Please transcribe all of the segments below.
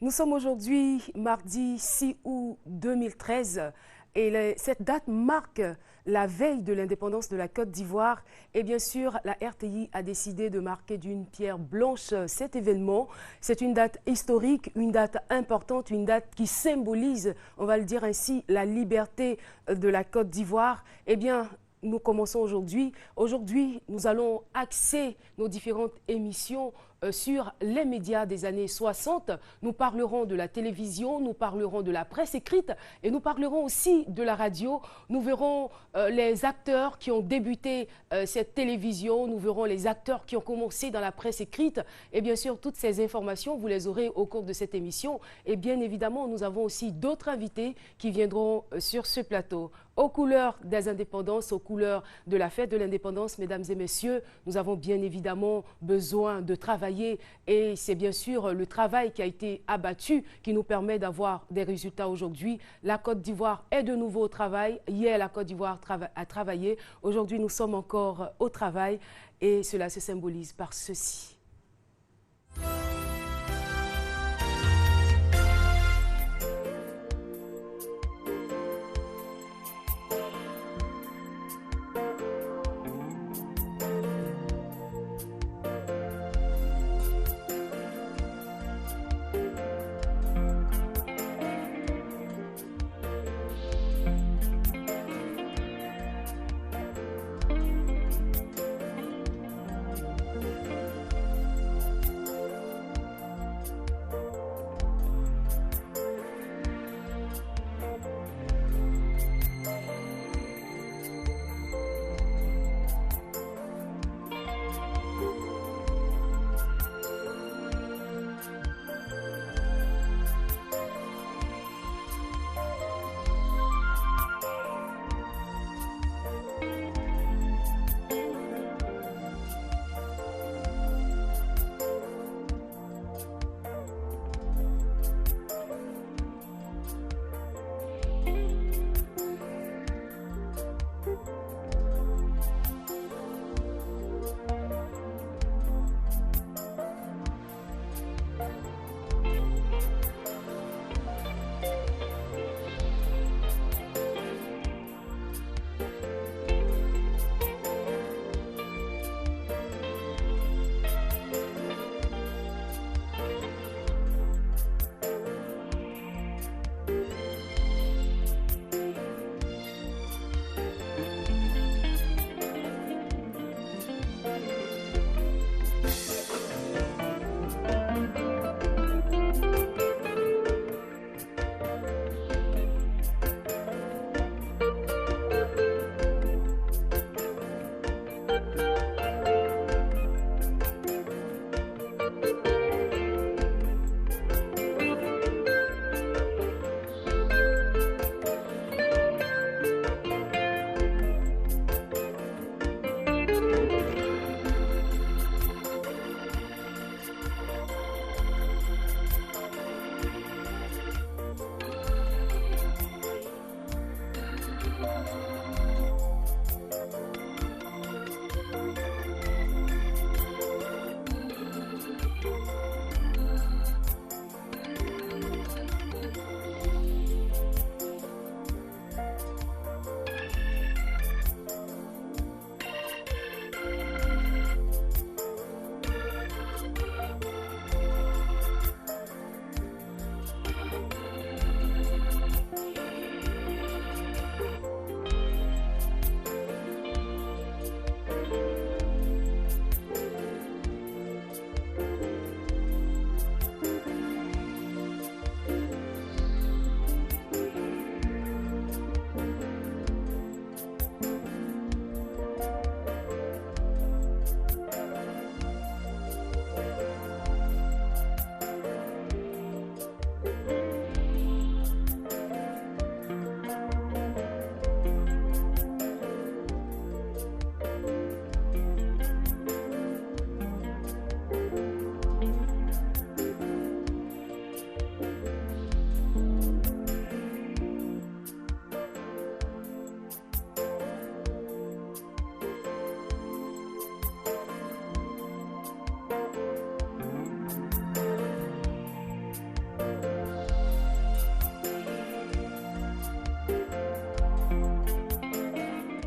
Nous sommes aujourd'hui mardi 6 août 2013 et cette date marque la veille de l'indépendance de la Côte d'Ivoire et bien sûr la RTI a décidé de marquer d'une pierre blanche cet événement. C'est une date historique, une date importante, une date qui symbolise, on va le dire ainsi, la liberté de la Côte d'Ivoire. Eh bien, nous commençons aujourd'hui. Aujourd'hui, nous allons axer nos différentes émissions sur les médias des années 60. Nous parlerons de la télévision, nous parlerons de la presse écrite et nous parlerons aussi de la radio. Nous verrons les acteurs qui ont débuté cette télévision, nous verrons les acteurs qui ont commencé dans la presse écrite et bien sûr toutes ces informations, vous les aurez au cours de cette émission. Et bien évidemment, nous avons aussi d'autres invités qui viendront sur ce plateau. Aux couleurs des indépendances, aux couleurs de la fête de l'indépendance, mesdames et messieurs, nous avons bien évidemment besoin de travailler et c'est bien sûr le travail qui a été abattu qui nous permet d'avoir des résultats aujourd'hui. La Côte d'Ivoire est de nouveau au travail. Hier, la Côte d'Ivoire a travaillé. Aujourd'hui, nous sommes encore au travail et cela se symbolise par ceci.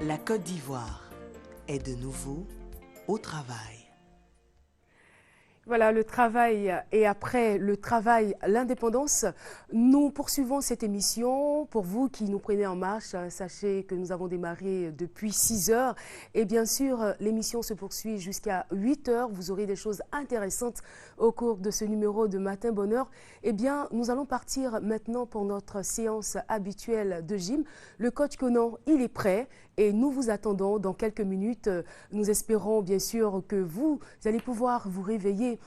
La Côte d'Ivoire est de nouveau au travail. Voilà, le travail et après le travail, l'indépendance. Nous poursuivons cette émission. Pour vous qui nous prenez en marche, sachez que nous avons démarré depuis 6 heures. Et bien sûr, l'émission se poursuit jusqu'à 8 heures. Vous aurez des choses intéressantes au cours de ce numéro de Matin Bonheur. Eh bien, nous allons partir maintenant pour notre séance habituelle de gym. Le coach Conan, il est prêt. Et nous vous attendons dans quelques minutes. Nous espérons bien sûr que vous allez pouvoir vous réveiller.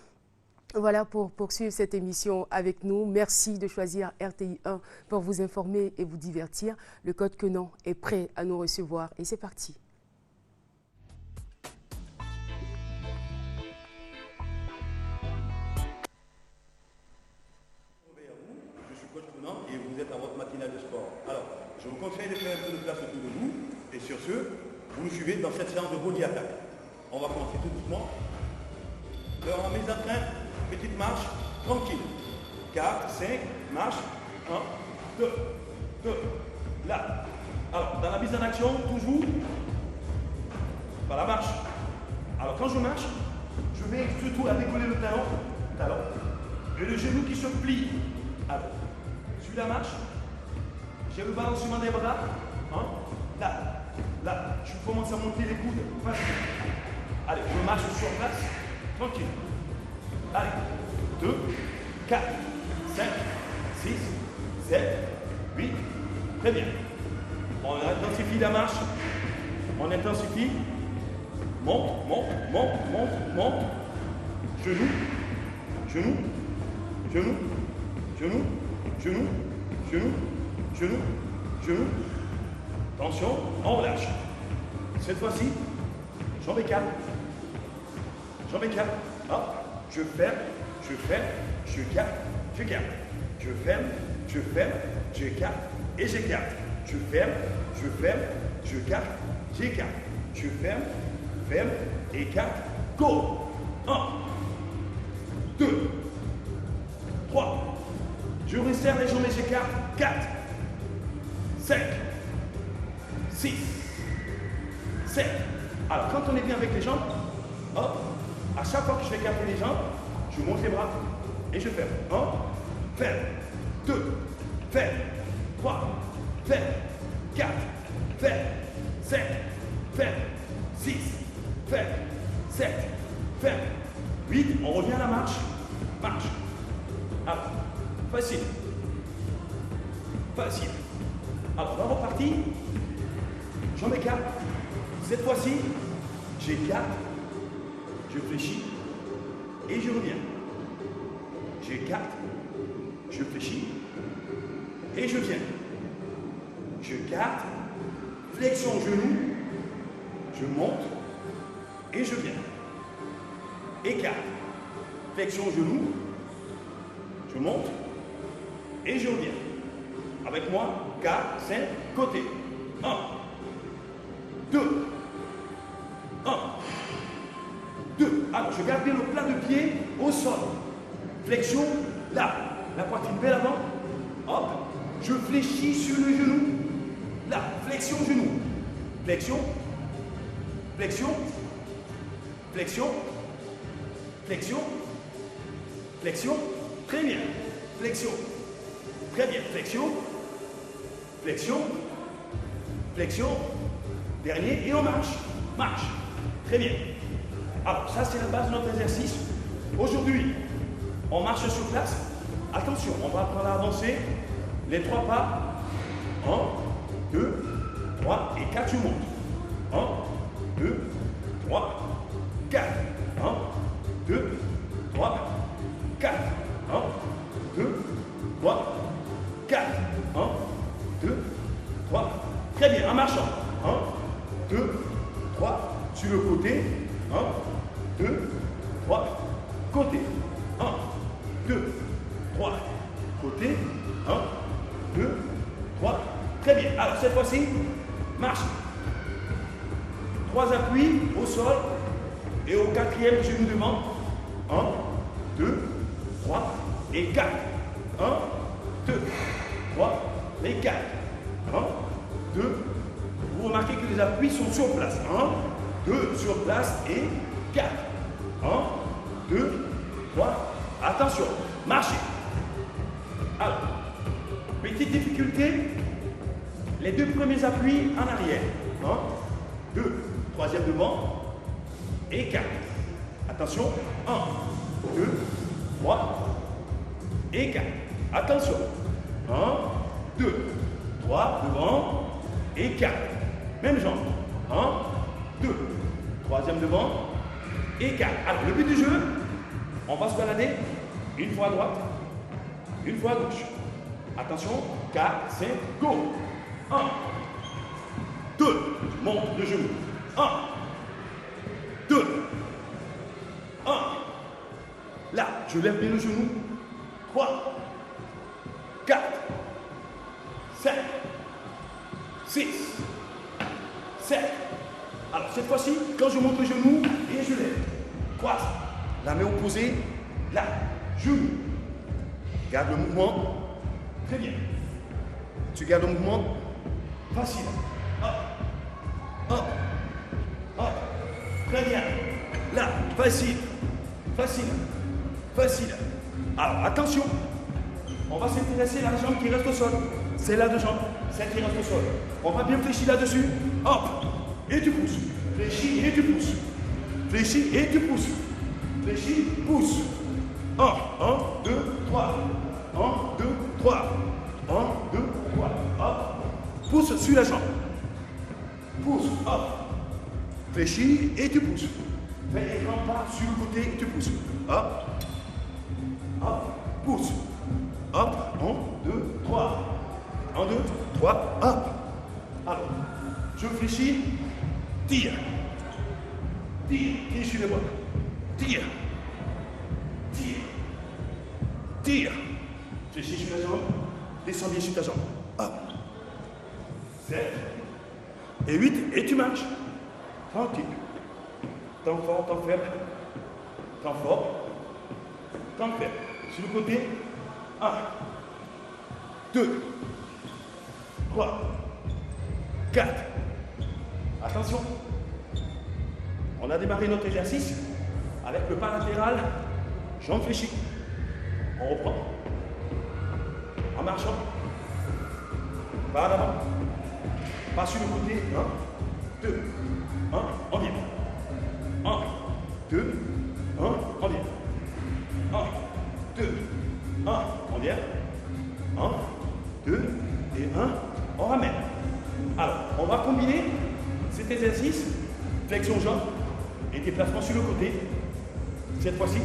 Voilà pour poursuivre cette émission avec nous. Merci de choisir RTI 1 pour vous informer et vous divertir. Le coach Conan est prêt à nous recevoir et c'est parti. Je suis coach Conan et vous êtes à votre matinale de sport. Alors, je vous conseille de faire un peu de place autour de vous. Et sur ce, vous nous suivez dans cette séance de body attack. On va commencer tout doucement. Alors, en mise en train, petite marche, tranquille. 4, 5, marche. 1, 2, 2. Là. Alors, dans la mise en action, toujours par la marche. Alors, quand je marche, je vais surtout à décoller le talon, et le genou qui se plie. Alors, sur la marche, j'ai le balancement des bras. Là, je commence à monter les coudes. Facile. Allez, je marche sur place, tranquille. Allez, 2, 4, 5, 6, 7, 8. Très bien. On intensifie la marche. On intensifie. Monte, monte, monte, monte, monte. Genou, genou, genou, genou, genou, genou, genou, genou. Attention, on relâche. Cette fois-ci, jambes écartées. Jambes écartées. Hop, je ferme, je garde, je garde. Je ferme, je garde et j'écarte. Je ferme, je garde, j'écarte. Je ferme, écarte, go. 1, 2, 3. Je resserre les jambes et j'écarte. 4, 5, 6, 7. Alors, quand on est bien avec les jambes, hop, à chaque fois que je fais écarter les jambes, je monte les bras et je ferme. 1, ferme, 2, ferme, 3, ferme, 4, ferme, 5, ferme, 6, ferme, 7, ferme, 8. On revient à la marche. Marche. Alors, facile. Facile. Alors, on va repartir. Jambes écartes. Cette fois-ci, j'écarte, je fléchis et je reviens. J'écarte, je fléchis et je viens. Je garde, flexion genou, je monte et je viens. Écarte, flexion genou, je monte et je reviens. Avec moi, 4, 5, côté. 1, 2, 1, 2. Alors, je garde bien le plat de pied au sol. Flexion, là. La poitrine belle avant. Hop. Je fléchis sur le genou. Là. Flexion, genou. Flexion. Flexion. Flexion. Flexion. Flexion. Très bien. Flexion. Très bien. Flexion. Flexion. Flexion. Dernier. Et on marche. Marche. Très bien. Alors, ça, c'est la base de notre exercice. Aujourd'hui, on marche sur place. Attention, on va apprendre à avancer. Les 3 pas. 1, 2, 3 et 4, tu montes. 1, 2, 3, 4. 1, 2, 3, 4. 1, 2, 3, 4. 1, 2, 3. Très bien, en marchant. 1, 2, 3. Sur le côté. 1, 2, 3. Côté. 1, 2, 3. Côté. 1, 2, 3. Très bien. Alors, cette fois-ci, marche. 3 appuis au sol et au 4e genou devant. 1, 2, 3 et 4. 1, 2, 3 et 4. 1, 2, vous remarquez que les appuis sont sur place. 1, 2, sur place et 4. 1, 2, 3. Attention, marchez. Alors, petite difficulté, les 2 premiers appuis en arrière. 1, 2, troisième devant et 4. Attention, 1, 2, 3 et 4. Attention, 1, 2, 3 devant et 4. Même jambe. 1, 2, troisième devant et 4. Alors, le but du jeu, on va se balader une fois à droite, une fois à gauche. Attention, 4, 5, go. 1, 2, monte le genou. 1, 2, 1. Là, je lève bien le genou. 3, 4, 5, 6, 7. Alors, cette fois-ci, quand je monte le genou et je lève, croise, la main opposée, là, genou. Garde le mouvement. Très bien. Tu gardes le mouvement. Facile. Hop. Hop. Hop. Très bien. Là, facile. Facile. Facile. Alors, attention. On va s'intéresser à la jambe qui reste au sol. C'est là de jambe. Celle qui reste au sol. On va bien fléchir là-dessus. Hop. Et tu pousses. Fléchis et tu pousses. Fléchis et tu pousses. Fléchis, pousse. 1, 2, 3. 1, 2, 3. 1, 2, 3. Hop. Pousse sur la jambe. Pousse. Hop. Fléchis et tu pousses. Fais un grand pas sur le côté et tu pousses. Hop. Hop. Pousse. Hop. 1, 2, 3. 1, 2, 3. Hop. Alors, je fléchis. Tire. Tire. Tire sur les bras. Tire. Tire. Tire. Fléchis sur la jambe. Descends bien sur ta jambe. Hop. 7. Et 8. Et tu marches. Tranquille. Temps fort, temps faible. Temps fort. Temps faible. Sur le côté. 1. 2. 3. 4. Attention. On a démarré notre exercice avec le pas latéral, jambe fléchie. On reprend. En marchant. Pas en avant. Pas sur le côté. 1, 2, 1, on vient. 1, 2, 1, on vient. 1, 2, 1, on vient. 1, 2 et 1, on ramène. Alors, on va combiner cet exercice, flexion jambe et déplacement sur le côté. Cette fois-ci,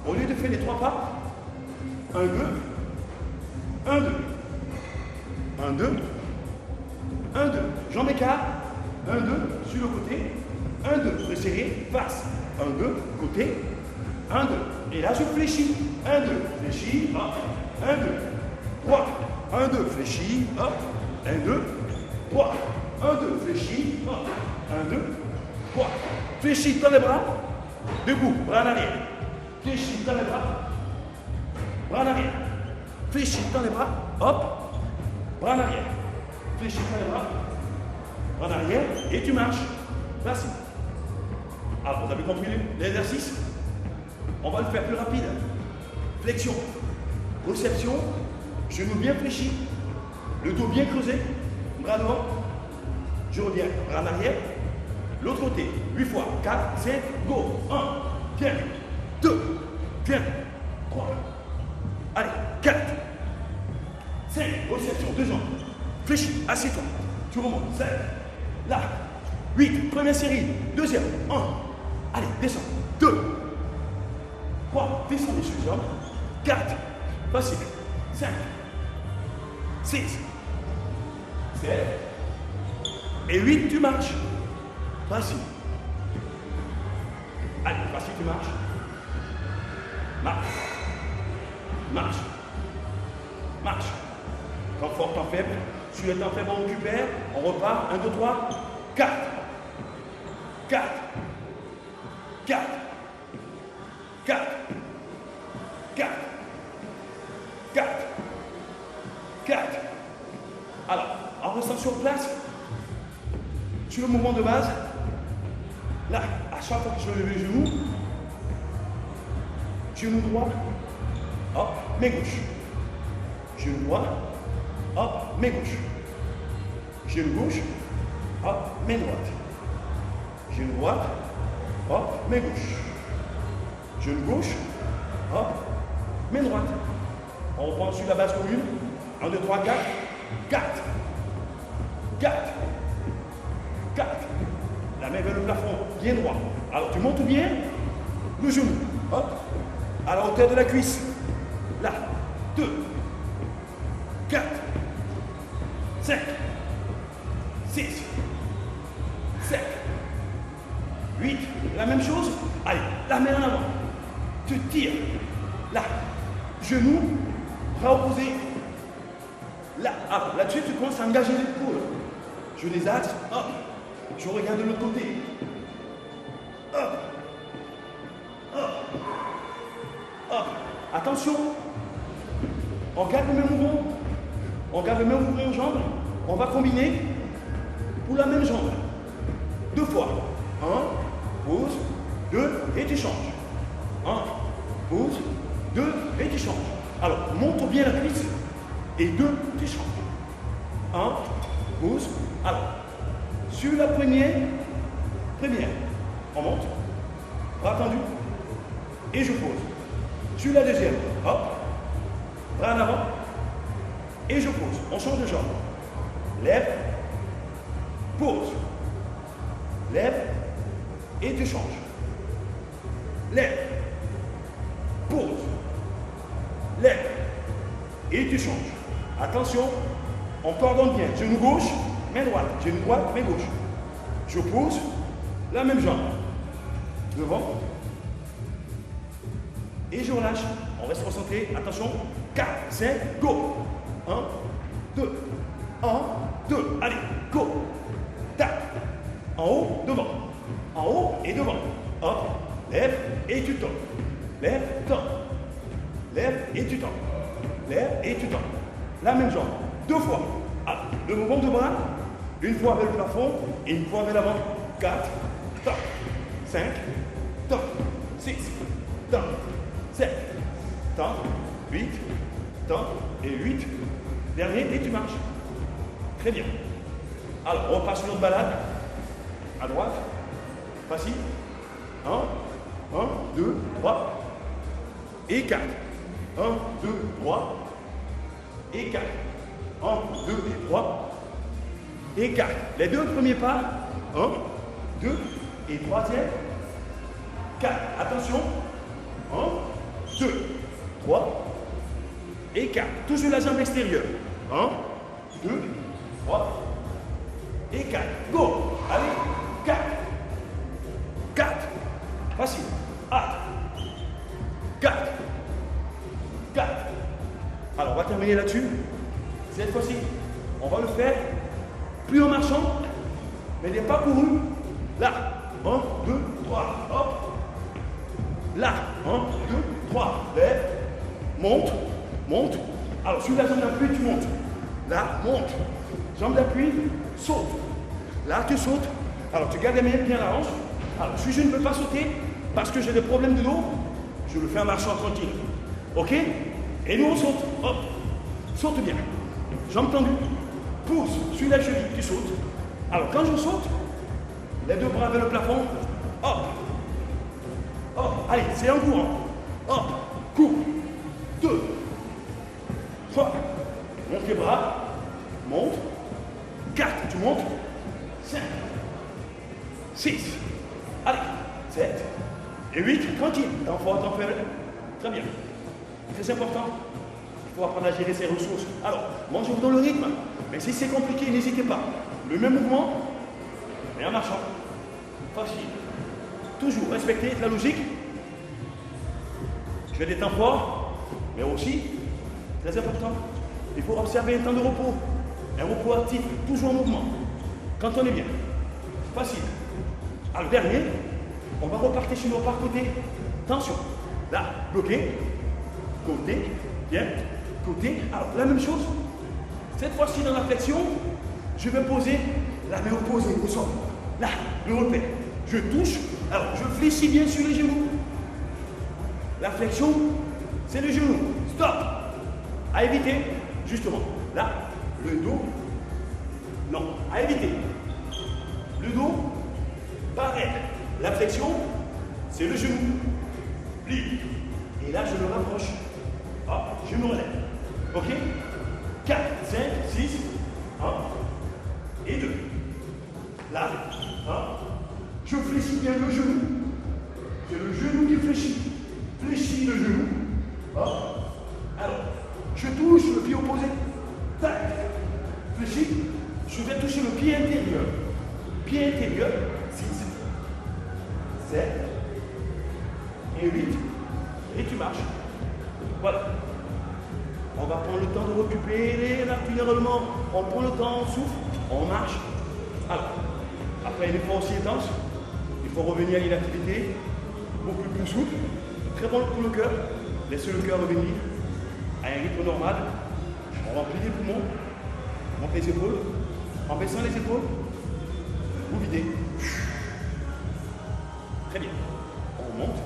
au lieu de faire les 3 pas, 1, 2, 1, 2, 1, 2, 1, 2, jambe écart, 1, 2, sur le côté, 1, 2, resserré, face, 1, 2, côté, 1, 2, et là je fléchis, 1, 2, fléchis, hop, 1, 2, 3, 1, 2, fléchis, hop, 1, 2, 3, 1, 2, fléchis, hop, 1, 2, 3, fléchis dans les bras, debout, bras en arrière, fléchis dans les bras en arrière, fléchis dans les bras, hop, bras en arrière, fléchis dans les bras en arrière, et tu marches, facile. Alors, vous avez compris l'exercice? On va le faire plus rapide. Flexion, réception, genou bien fléchi, le dos bien creusé, bras devant, je reviens, bras en arrière, l'autre côté, 8 fois, 4, 5, go, 1, viens, 2, viens, 3, allez, 4, 5, réception, 2 jambes, fléchi, assieds-toi, tu remontes, 7, là, 8, première série, deuxième, 1, allez, descends, 2, 3, descendez sur les jambes, 4, facile, 5, 6, 7, et 8, tu marches, facile. Allez, facile, tu marches, marche, marche, marche, temps fort, temps faible, sur le temps faible, on récupère, on repart, 1, 2, 3, 4, 4, 4, 4, 4, 4, 4. Alors, en restant sur place, sur le mouvement de base, là, à chaque fois que je lève les genoux, genou droit, hop, main gauche. Genou droit, hop, main gauche. Genou gauche, hop, main droite. Genou droite, hop, main gauche. Genou gauche, hop, main droite. On reprend sur la base commune. 1, 2, 3, 4. 4. 4. 4. La main vers le plafond, bien droit. Alors tu montes bien le genou. Hop. À la hauteur de la cuisse. Là. 2. 4. 5. 6. 7. 8. La même chose. Allez, la main en avant. Tu tires. Là. Genou. Bras opposé. Là. Ah, là-dessus, tu commences à engager l'épaule. Je les axe. Hop. Je regarde de l'autre côté. Hop. Hop. Hop. Attention. On garde le même mouvement. On garde le même mouvement aux jambes. On va combiner pour la même jambe. 2 fois. 1, pause, 2, et tu changes. 1, pause, 2, et tu changes. Alors, monte bien la cuisse. Et 2, tu changes. 1, pause. Alors, sur la première, on monte, bras tendu, et je pose. Sur la deuxième, hop, bras en avant, et je pose. On change de jambe. Lève, pose. Lève, et tu changes. Lève, pose. Lève, et tu changes. Attention, on coordonne bien. Genou gauche, main droite. Genou droite, main gauche. Je pose la même jambe. Devant. Et je relâche. On reste concentré. Attention. 4, 5, go. 1, 2. 1, 2. Allez, go. Tac. En haut, devant. En haut et devant. Hop. Lève et tu tombes. Lève, tends. Lève et tu tombes. Lève et tu tombes. La même jambe. 2 fois. Alors, le mouvement de bras. Une fois vers le plafond et une fois vers l'avant. 4, top, 5, top, 6, top, 7, top, 8, top, et 8. Dernier, et tu marches. Très bien. Alors, on passe sur notre balade. À droite. Facile. 1, 2, 3. Et 4. 1, 2, 3. Et 4. 1, 2 et 3. Et 4. Les 2 premiers pas. 1, 2 et 3e. 4. Attention. 1, 2, 3 et 4. Toujours la jambe extérieure. 1, 2, 3 et 4. Go. Allez. 4. 4. Facile. 4. 4. Alors, on va terminer là-dessus. Cette fois-ci, on va le faire plus en marchant, mais des pas courus. Là. 1, 2, 3. Hop. Là. 1, 2, 3. Lève. Monte. Monte. Alors, sur la jambe d'appui, tu montes. Là, monte. Jambe d'appui, saute. Là, tu sautes. Alors, tu gardes les mains bien à la hanche. Alors, si je ne peux pas sauter parce que j'ai des problèmes de dos, je le fais en marchant tranquille. Ok? Et nous, on saute. Hop. Saute bien. Jambe tendue. Pousse sur la cheville. Tu sautes. Alors, quand je saute, les 2 bras vers le plafond. Hop. Hop. Allez, c'est en courant. Hop. Cours. 2. 3. Monte les bras. Monte. 4. Tu montes. 5. 6. Allez. 7. Et 8. Tranquille. T'en fort, t'en fais. Très bien. Très important. Il faut apprendre à gérer ses ressources. Alors, moi je vous donne le rythme. Mais si c'est compliqué, n'hésitez pas. Le même mouvement, mais en marchant. Facile. Toujours respecter la logique. Je fais des temps forts, mais aussi, très important, il faut observer un temps de repos. Un repos actif, toujours en mouvement. Quand on est bien. Facile. Alors, dernier, on va repartir sur nos pas côté. Attention. Là, bloqué. Côté. Bien. Côté. Alors, la même chose. Cette fois-ci, dans la flexion, je vais poser la La main opposée au sol. Là, le repère. Je touche. Alors, je fléchis bien sur les genoux. La flexion, c'est le genou. Stop. À éviter, justement. Là, le dos. Non, à éviter. Le dos, pareil. La flexion, c'est le genou. Plie. Et là, je me rapproche. Hop, je me relève. Ok? 4, 5, 6, 1 et 2. Là, je fléchis bien le genou. C'est le genou qui fléchit. Fléchis le genou. Alors, je touche le pied opposé. Tac. Fléchis. Je vais toucher le pied intérieur. Pied intérieur. 6, 7 et 8. Et tu marches. Voilà. On va prendre le temps de récupérer naturellement. On prend le temps, on souffle, on marche. Alors, après un effort aussi intense, il faut revenir à une activité beaucoup plus souple. Très bon pour le cœur. Laissez le cœur revenir à un rythme normal. On remplit les poumons, on monte les épaules. En baissant les épaules, vous videz. Très bien. On monte.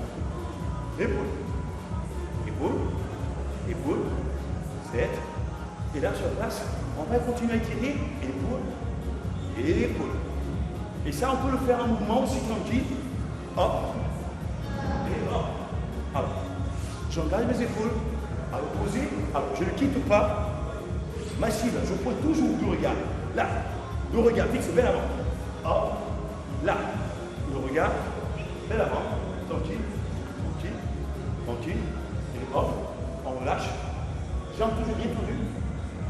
Épaule. Épaule. Épaule. 7. Et là, sur place, on va continuer à étirer. Épaule. Et épaule. Et ça, on peut le faire en mouvement aussi tranquille. Hop. Et hop. Alors, j'engage mes épaules à l'opposé. Alors, je ne quitte pas ma cible. Je prends toujours le regard. Là. Le regard fixe vers l'avant. Hop. Là. Le regard vers l'avant. Tranquille. Tranquille. Tranquille. Et hop. On relâche. Jambes toujours bien tendues.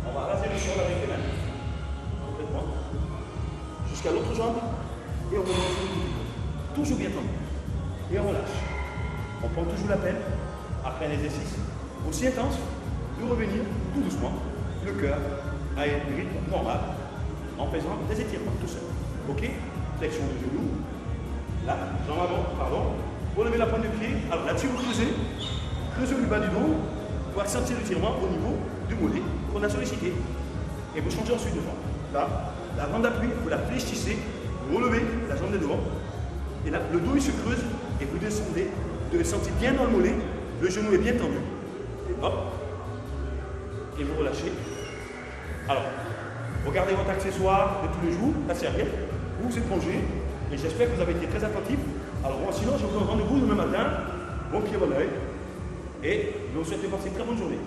On va raser le sol avec les mains. Complètement. Jusqu'à l'autre jambe. Et on relâche le dos. Toujours bien tendu. Et on relâche. On prend toujours la peine, après un exercice aussi intense, de revenir tout doucement, le cœur à un rythme normal, en faisant des étirements tout seul. Ok? Flexion de genou. Là, jambe avant, pardon. Relevez la pointe de pied. Alors là-dessus, vous creusez. Creusez le bas du dos pour accentuer l'étirement au niveau du mollet qu'on a sollicité. Et vous changez ensuite de forme. Là, la bande d'appui, vous la fléchissez, vous relevez la jambe de devant. Et là, le dos il se creuse et vous descendez. Vous devez sentir bien dans le mollet, le genou est bien tendu. Et hop. Et vous relâchez. Alors, regardez votre accessoire de tous les jours, la serviette, vous vous épongez. Et j'espère que vous avez été très attentifs. Alors, moi, sinon, je vous donne rendez-vous demain matin. Bon pied, bon oeil. Et je vous souhaite de passer une très bonne journée.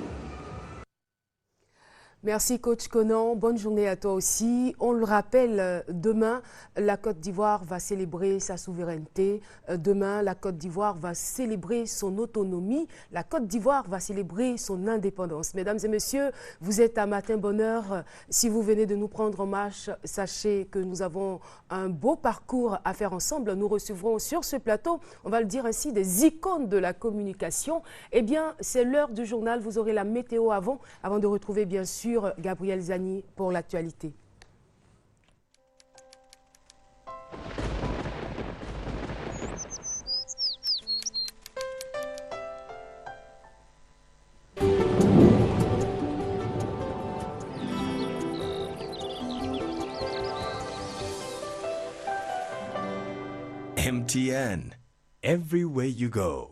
Merci coach Conan, bonne journée à toi aussi. On le rappelle, demain, la Côte d'Ivoire va célébrer sa souveraineté. Demain, la Côte d'Ivoire va célébrer son autonomie. La Côte d'Ivoire va célébrer son indépendance. Mesdames et messieurs, vous êtes à Matin Bonheur. Si vous venez de nous prendre en marche, sachez que nous avons un beau parcours à faire ensemble. Nous recevrons sur ce plateau, on va le dire ainsi, des icônes de la communication. Eh bien, c'est l'heure du journal. Vous aurez la météo avant de retrouver bien sûr Gabriel Zani pour l'actualité. MTN, everywhere you go.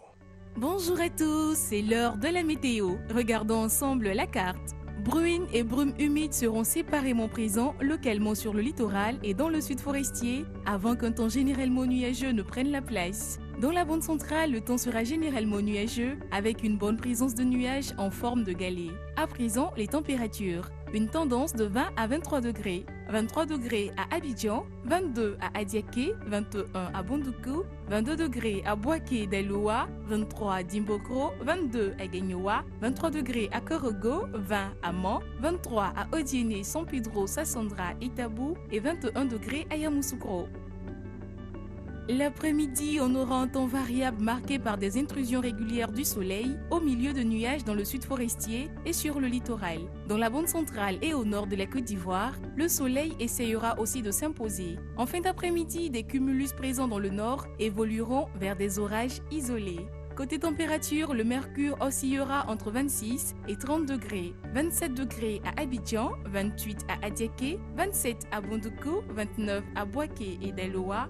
Bonjour à tous, c'est l'heure de la météo. Regardons ensemble la carte. Bruines et brumes humides seront séparément présents localement sur le littoral et dans le sud forestier avant qu'un temps généralement nuageux ne prenne la place. Dans la bande centrale, le temps sera généralement nuageux avec une bonne présence de nuages en forme de galets. À présent, les températures. Une tendance de 20 à 23 degrés. 23 degrés à Abidjan, 22 à Adiaké, 21 à Bondoukou, 22 degrés à Boaké d'Eloa, 23 à Dimbokro, 22 à Guegnoa, 23 degrés à Korogo, 20 à Mans, 23 à Odiéné, San Pedro, Sassandra et Tabou et 21 degrés à Yamoussoukro. L'après-midi, on aura un temps variable marqué par des intrusions régulières du soleil au milieu de nuages dans le sud forestier et sur le littoral. Dans la bande centrale et au nord de la Côte d'Ivoire, le soleil essayera aussi de s'imposer. En fin d'après-midi, des cumulus présents dans le nord évolueront vers des orages isolés. Côté température, le mercure oscillera entre 26 et 30 degrés. 27 degrés à Abidjan, 28 à Adiaké, 27 à Bondoukou, 29 à Boaké et Deloa,